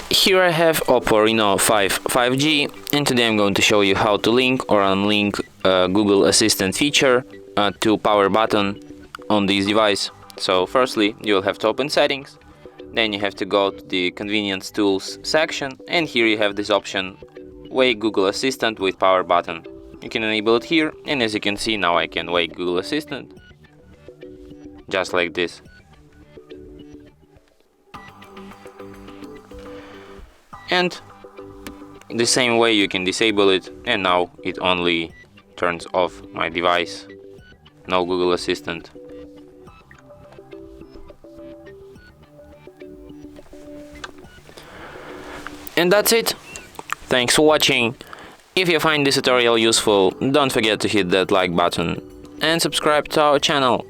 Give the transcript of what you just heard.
Here I have OPPO Reno 5 5G, and today I'm going to show you how to link or unlink Google Assistant feature to power button on this device. So firstly, you'll have to open settings, then you have to go to the convenience tools section, and here you have this option, wake Google Assistant with power button. You can enable it here, and as you can see, now I can wake Google Assistant just like this. And the same way you can disable it, and now it only turns off my device. No Google Assistant. And that's it. Thanks for watching. If you find this tutorial useful, don't forget to hit that like button and subscribe to our channel.